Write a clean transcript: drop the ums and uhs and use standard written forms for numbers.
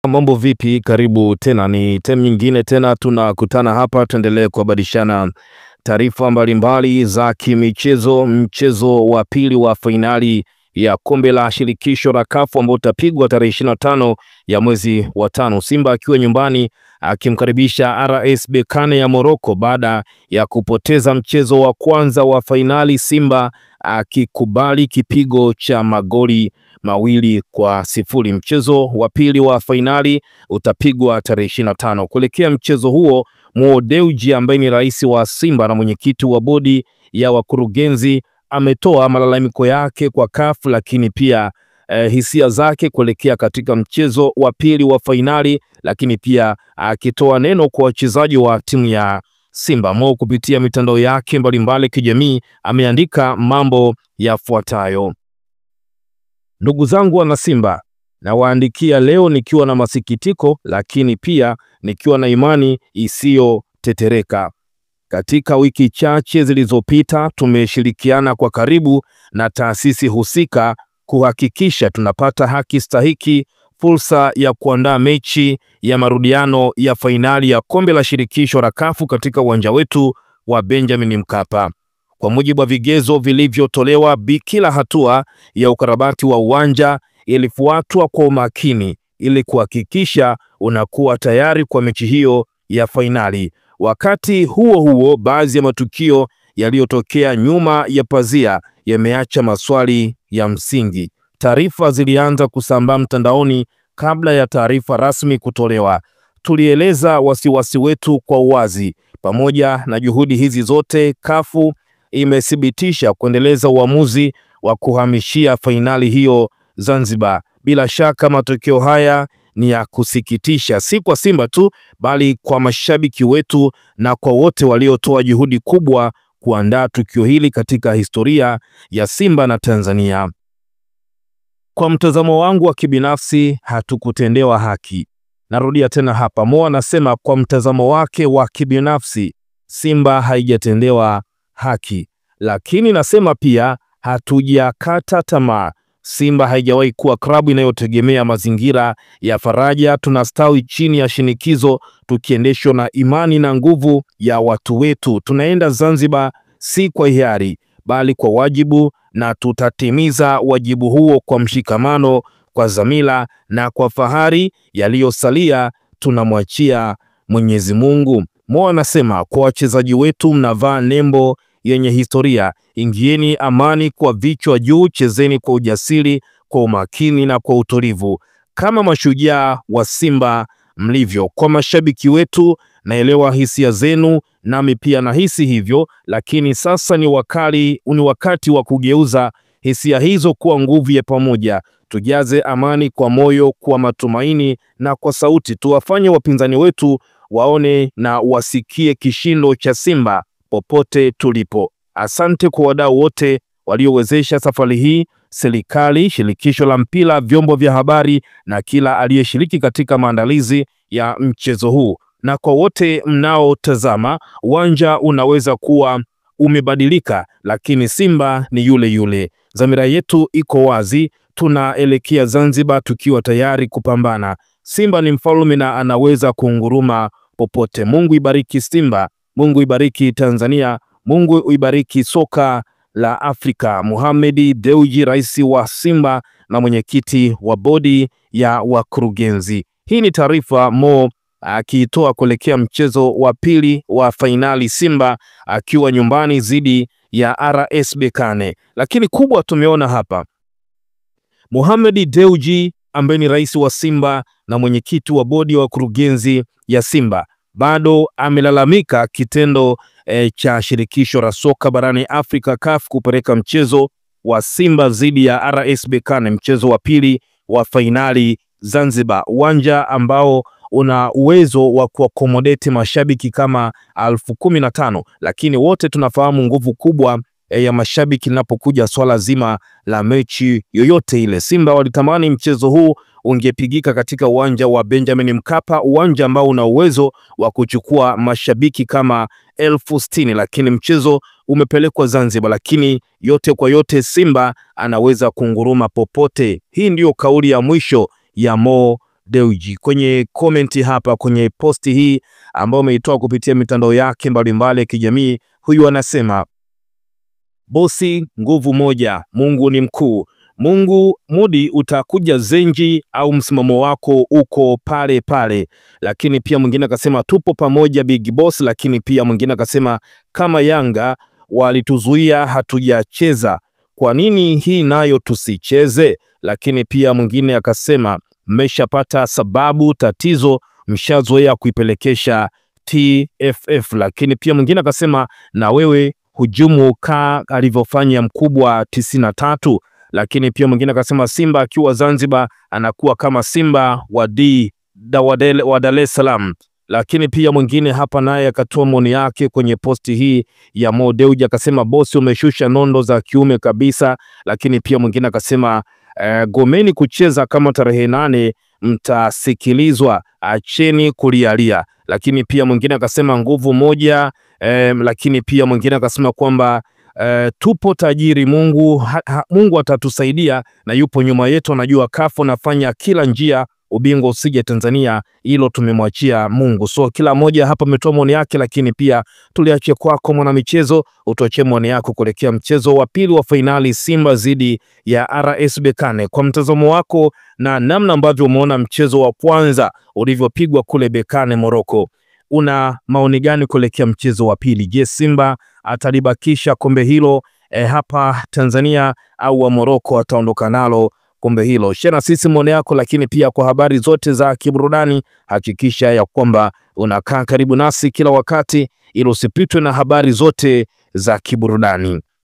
Mambo vipi? Karibu tena, ni time nyingine tena tunakutana hapa, tuendelee kuhabarishana taarifa mbalimbali za kimichezo. Mchezo wa pili wa fainali ya kombe la shirikisho la CAF ambao utapigwa tarehe 25 ya mwezi wa 5, Simba akiwa nyumbani akimkaribisha RS Berkane ya Morocco baada ya kupoteza mchezo wa kwanza wa fainali, Simba akikubali kipigo cha magoli 2-0. Mchezo wa pili wa fainali utapigwa tarehe 25. Kuelekea mchezo huo, Mo Dewji ambaye ni rais wa Simba na mwenyekiti wa bodi ya wakurugenzi ametoa malalamiko yake kwa CAF, lakini pia hisia zake kuelekea katika mchezo wa pili wa fainali, lakini pia akitoa neno kwa wachezaji wa timu ya Simba. Mo kupitia mitandao yake mbalimbali kijamii ameandika mambo yafuatayo: ndugu zangu wana Simba, nawaandikia leo nikiwa na masikitiko, lakini pia nikiwa na imani isiyotetereka. Katika wiki chache zilizopita tumeshirikiana kwa karibu na taasisi husika kuhakikisha tunapata haki stahiki, fursa ya kuandaa mechi ya marudiano ya fainali ya kombe la shirikisho la CAF katika uwanja wetu wa Benjamin Mkapa. Kwa mujibu wa vigezo vilivyotolewa, kila hatua ya ukarabati wa uwanja ilifuatwa kwa umakini ili kuhakikisha unakuwa tayari kwa mechi hiyo ya fainali. Wakati huo huo, baadhi ya matukio yaliyotokea nyuma ya pazia yameacha maswali ya msingi. Taarifa zilianza kusambaa mtandaoni kabla ya taarifa rasmi kutolewa. Tulieleza wasiwasi wetu kwa uwazi. Pamoja na juhudi hizi zote, CAF imethibitisha kuendeleza uamuzi wa kuhamishia fainali hiyo Zanzibar. Bila shaka matokeo haya ni ya kusikitisha, si kwa Simba tu bali kwa mashabiki wetu na kwa wote waliotoa juhudi kubwa kuandaa tukio hili katika historia ya Simba na Tanzania. Kwa mtazamo wangu wa kibinafsi, hatukutendewa haki. Narudia tena hapa, Mo anasema kwa mtazamo wake wa kibinafsi Simba haijatendewa haki, lakini nasema pia hatujakata tamaa. Simba haijawahi kuwa klabu inayotegemea mazingira ya faraja. Tunastawi chini ya shinikizo, tukiendeshwa na imani na nguvu ya watu wetu. Tunaenda Zanzibar si kwa hiari bali kwa wajibu, na tutatimiza wajibu huo kwa mshikamano, kwa dhamira na kwa fahari. Yaliyosalia tunamwachia Mwenyezi Mungu. Mo anasema kwa wachezaji wetu, mnavaa nembo yenye historia. Ingieni amani kwa vichwa juu, chezeni kwa ujasiri, kwa umakini na kwa utulivu, kama mashujaa wa Simba mlivyo. Kwa mashabiki wetu, naelewa hisia zenu, nami pia nahisi hivyo, lakini sasa ni wakati wa kugeuza hisia hizo kuwa nguvu ya pamoja. Tujaze amani kwa moyo, kwa matumaini na kwa sauti. Tuwafanye wapinzani wetu waone na wasikie kishindo cha Simba popote tulipo. Asante kwa wadau wote waliowezesha safari hii: serikali, shirikisho la mpira, vyombo vya habari na kila aliyeshiriki katika maandalizi ya mchezo huu. Na kwa wote mnaotazama, uwanja unaweza kuwa umebadilika, lakini Simba ni yule yule. Dhamira yetu iko wazi, tunaelekea Zanzibar tukiwa tayari kupambana. Simba ni mfalme na anaweza kunguruma popote. Mungu ibariki Simba, Mungu ibariki Tanzania, Mungu ibariki soka la Afrika. Mohamed Dewji, rais wa Simba na mwenyekiti wa bodi ya wakurugenzi. Hii ni taarifa Mo akiitoa kuelekea mchezo wa pili wa fainali, Simba akiwa nyumbani dhidi ya RS Berkane. Lakini kubwa tumeona hapa, Mohamed Dewji ambaye ni rais wa Simba na mwenyekiti wa bodi ya wakurugenzi ya Simba bado amelalamika kitendo cha shirikisho la soka barani Afrika CAF kupeleka mchezo wa Simba dhidi ya RS Berkane, mchezo wa pili wa fainali Zanzibar, uwanja ambao una uwezo wa kuakomodeti mashabiki kama 15,000, lakini wote tunafahamu nguvu kubwa ya mashabiki linapokuja swala zima la mechi yoyote ile. Simba walitamani mchezo huu ungepigika katika uwanja wa Benjamin Mkapa, uwanja ambao una uwezo wa kuchukua mashabiki kama 60,000, lakini mchezo umepelekwa Zanzibar. Lakini yote kwa yote, Simba anaweza kunguruma popote. Hii ndiyo kauli ya mwisho ya Mo Dewji. Kwenye komenti hapa kwenye posti hii ambayo ameitoa kupitia mitandao yake mbalimbali ya kijamii, huyu anasema bosi, nguvu moja, Mungu ni mkuu. Mungu mudi utakuja Zenji au msimamo wako uko pale pale. Lakini pia mwingine akasema tupo pamoja Big Boss. Lakini pia mwingine akasema kama Yanga walituzuia hatujacheza, kwa nini hii nayo tusicheze? Lakini pia mwingine akasema mmeshapata sababu, tatizo mshazoea kuipelekesha TFF. Lakini pia mwingine akasema na wewe hujumu ka alivyofanya mkubwa 93. Lakini pia mwingine akasema Simba akiwa Zanzibar anakuwa kama Simba wa Dar es Salaam. Lakini pia mwingine hapa naye akatoa maoni yake kwenye posti hii ya Mo Dewji, akasema bosi umeshusha nondo za kiume kabisa. Lakini pia mwingine akasema gomeni kucheza kama tarehe 8 mtasikilizwa, acheni kulialia. Lakini pia mwingine akasema nguvu moja. Lakini pia mwingine akasema kwamba tupo tajiri, Mungu atatusaidia na yupo nyuma yetu, anajua kafu nafanya kila njia ubingwa usije Tanzania, hilo tumemwachia Mungu. So kila mmoja hapa ametoa maoni yake, lakini pia tuliachia kwako mwana michezo, utoche maoni yako kuelekea mchezo wa pili wa fainali Simba dhidi ya RS Berkane. Kwa mtazamo wako na namna ambavyo umeona mchezo wa kwanza ulivyopigwa kule Berkane Morocco, una maoni gani kuelekea mchezo wa pili? Je, Simba atalibakisha kombe hilo hapa Tanzania au wa Morocco ataondoka nalo kombe hilo? Share na sisi maoni yako, lakini pia kwa habari zote za kiburudani hakikisha ya kwamba unakaa karibu nasi kila wakati ili usipitwe na habari zote za kiburudani.